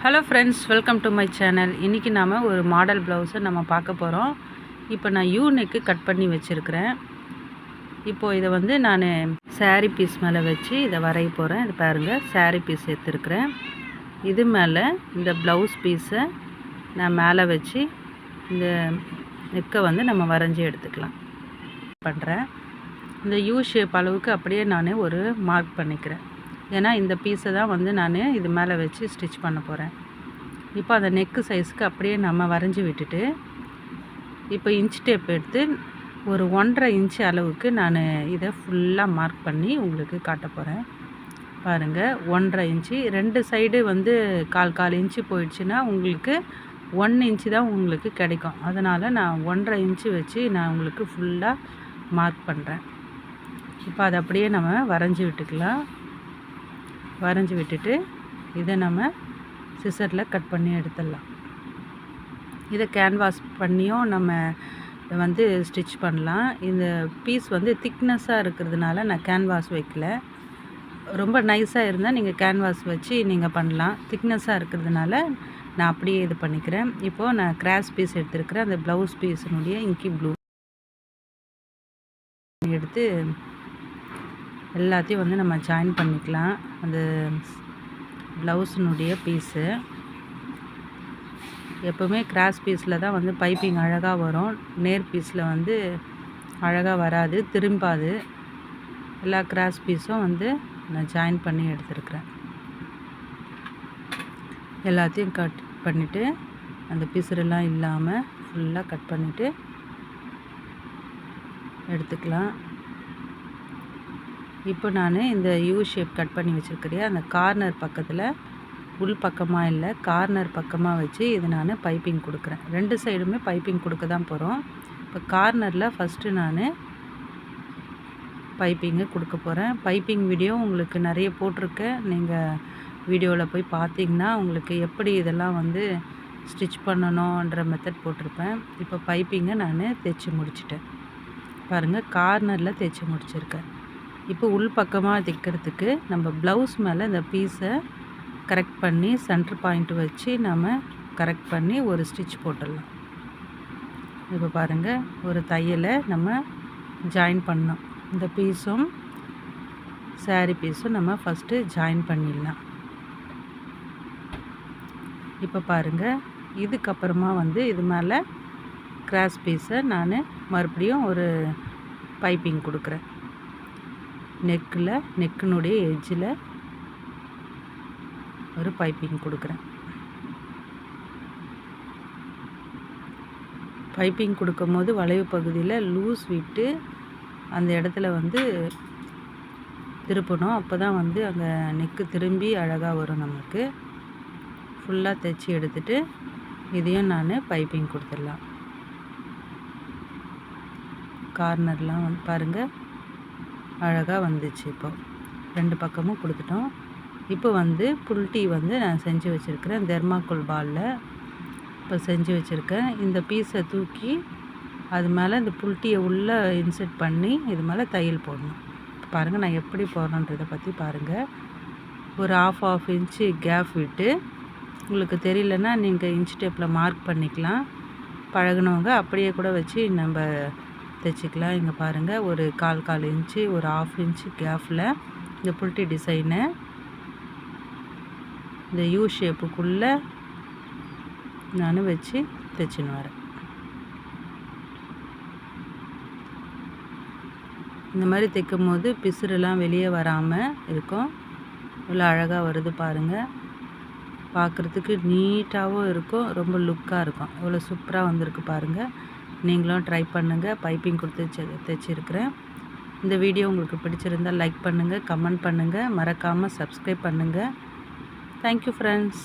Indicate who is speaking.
Speaker 1: Hello friends, welcome to my channel. இன்றைக்கி நாம் ஒரு மாடல் ப்ளவுஸை நம்ம பார்க்க போகிறோம். இப்போ நான் யூ நெக்கு கட் பண்ணி வச்சுருக்கிறேன். இப்போது இதை வந்து நான் சாரீ பீஸ் மேலே வச்சு இதை வரைய போகிறேன். இது பாருங்கள், சாரீ பீஸ் எடுத்துருக்கிறேன். இது மேலே இந்த ப்ளவுஸ் பீஸை நான் மேலே வச்சு இந்த நெக்கை வந்து நம்ம வரைஞ்சி எடுத்துக்கலாம் பண்ணுறேன். இந்த யூ ஷேப் அளவுக்கு அப்படியே நான் ஒரு மார்க் பண்ணிக்கிறேன். ஏன்னா இந்த பீஸை தான் வந்து நான் இது மேலே வச்சு ஸ்டிச் பண்ண போகிறேன். இப்போ அந்த நெக்கு சைஸுக்கு அப்படியே நம்ம வரைஞ்சி விட்டுட்டு, இப்போ இன்ச் டேப் எடுத்து ஒரு 1.5 இன்ச்சு அளவுக்கு நான் இதை ஃபுல்லாக மார்க் பண்ணி உங்களுக்கு காட்ட போகிறேன். பாருங்கள், 1.5 இன்ச்சு. 2 சைடு வந்து கால் இன்ச்சு போயிடுச்சுன்னா உங்களுக்கு 1 இன்ச்சு தான் உங்களுக்கு கிடைக்கும். அதனால் நான் 1.5 இன்ச்சு வச்சு நான் உங்களுக்கு ஃபுல்லாக மார்க் பண்ணுறேன். இப்போ அதை அப்படியே நம்ம வரைஞ்சி விட்டுக்கலாம். வரைஞ்சி விட்டுட்டு இதை நம்ம சிசரில் கட் பண்ணி எடுத்துடலாம். இதை கேன்வாஸ் பண்ணியும் நம்ம வந்து ஸ்டிச் பண்ணலாம். இந்த பீஸ் வந்து திக்னஸாக இருக்கிறதுனால நான் கேன்வாஸ் வைக்கல. ரொம்ப நைஸாக இருந்தால் நீங்கள் கேன்வாஸ் வச்சு நீங்கள் பண்ணலாம். திக்னஸாக இருக்கிறதுனால நான் அப்படியே இது பண்ணிக்கிறேன். இப்போது நான் கிராஸ் பீஸ் எடுத்துருக்கிறேன். அந்த ப்ளவுஸ் பீஸினுடைய இங்கி ப்ளூ எடுத்து எல்லாத்தையும் வந்து நம்ம ஜாயின் பண்ணிக்கலாம். அந்த ப்ளவுஸினுடைய பீஸு எப்போவுமே கிராஸ் பீஸில் தான் வந்து பைப்பிங் அழகாக வரும். நேர் பீஸில் வந்து அழகாக வராது, திரும்பாது. எல்லா கிராஸ் பீஸும் வந்து நான் ஜாயின் பண்ணி எடுத்துருக்கிறேன். எல்லாத்தையும் கட் பண்ணிவிட்டு அந்த பிசுரெல்லாம் இல்லாமல் ஃபுல்லாக கட் பண்ணிவிட்டு எடுத்துக்கலாம். இப்போ நான் இந்த யூ ஷேப் கட் பண்ணி வச்சுருக்கிறேன். அந்த கார்னர் பக்கத்தில் உள் பக்கமாக இல்லை, கார்னர் பக்கமாக வச்சு இது நான் பைப்பிங் கொடுக்குறேன். 2 சைடுமே பைப்பிங் கொடுக்க தான் போகிறோம். இப்போ கார்னரில் ஃபஸ்ட்டு நான் பைப்பிங்கை கொடுக்க போகிறேன். பைப்பிங் வீடியோ உங்களுக்கு நிறைய போட்டிருக்கேன். நீங்கள் வீடியோவில் போய் பார்த்தீங்கன்னா உங்களுக்கு எப்படி இதெல்லாம் வந்து ஸ்டிச் பண்ணணுன்ற மெத்தட் போட்டிருப்பேன். இப்போ பைப்பிங்கை நான் தைச்சி முடிச்சிட்டேன். பாருங்கள், கார்னரில் தைச்சி முடிச்சிருக்கேன். இப்போ உள் பக்கமாக தைக்கிறதுக்கு நம்ம ப்ளவுஸ் மேலே இந்த பீஸை கரெக்ட் பண்ணி சென்டர் பாயிண்ட் வச்சு நம்ம கரெக்ட் பண்ணி ஒரு ஸ்டிச் போட்டுடலாம். இப்போ பாருங்கள், ஒரு தையலை நம்ம ஜாயின் பண்ணோம். இந்த பீஸும் சாரீ பீஸும் நம்ம ஃபஸ்ட்டு ஜாயின் பண்ணிடலாம். இப்போ பாருங்கள், இதுக்கப்புறமா வந்து இது மேலே கிராஸ் பீஸை நான் மறுபடியும் ஒரு பைப்பிங் கொடுக்குறேன். நெக்கினுடைய எட்ஜில் ஒரு பைப்பிங் கொடுக்குறேன். பைப்பிங் கொடுக்கும்போது வளைவு பகுதியில் லூஸ் விட்டு அந்த இடத்துல வந்து திருப்பணும். அப்போ தான் வந்து அங்கே நெக்கு திரும்பி அழகாக வரும். நமக்கு ஃபுல்லாக தைச்சி எடுத்துகிட்டு இதையும் நான் பைப்பிங் கொடுத்துடலாம். கார்னர்லாம் வந்து பாருங்கள், அழகாக வந்துச்சு. இப்போ 2 பக்கமும் கொடுத்துட்டோம். இப்போ வந்து புல்ட்டி வந்து நான் செஞ்சு வச்சுருக்கிறேன். தெர்மாக்கோல் பாலில் இப்போ செஞ்சு வச்சுருக்கேன். இந்த பீஸை தூக்கி அது மேலே இந்த புல்ட்டியை உள்ளே இன்செர்ட் பண்ணி இது மேலே தையல் போடணும். பாருங்கள், நான் எப்படி போடணுன்றதை பற்றி பாருங்கள். ஒரு ஆஃப் இன்ச்சு கேப் விட்டு, உங்களுக்கு தெரியலன்னா நீங்கள் இன்ச் டேப்பில் மார்க் பண்ணிக்கலாம். பழகினவங்க அப்படியே கூட வச்சு நம்ம தைச்சிக்கலாம். இங்கே பாருங்கள், ஒரு கால் இன்ச்சு ஒரு ஆஃப் இன்ச்சு கேப்பில் இந்த புல்ட்டி டிசைனை இந்த யூ ஷேப்புக்குள்ளே நான் வச்சு தைச்சின்னு வரேன். இந்த மாதிரி தைக்கும் போது பிசுரெல்லாம் வெளியே வராமல் இருக்கும். இவ்வளோ அழகாக வருது பாருங்கள். பார்க்குறதுக்கு நீட்டாகவும் இருக்கும், ரொம்ப லுக்காக இருக்கும். இவ்வளோ சூப்பராக வந்திருக்கு பாருங்கள். நீங்களும் ட்ரை பண்ணுங்கள். பைப்பிங் கொடுத்து தைச்சிருக்கிறேன். இந்த வீடியோ உங்களுக்கு பிடிச்சிருந்தால் லைக் பண்ணுங்கள், கமெண்ட் பண்ணுங்கள், மறக்காமல் சப்ஸ்கிரைப் பண்ணுங்கள். Thank you friends.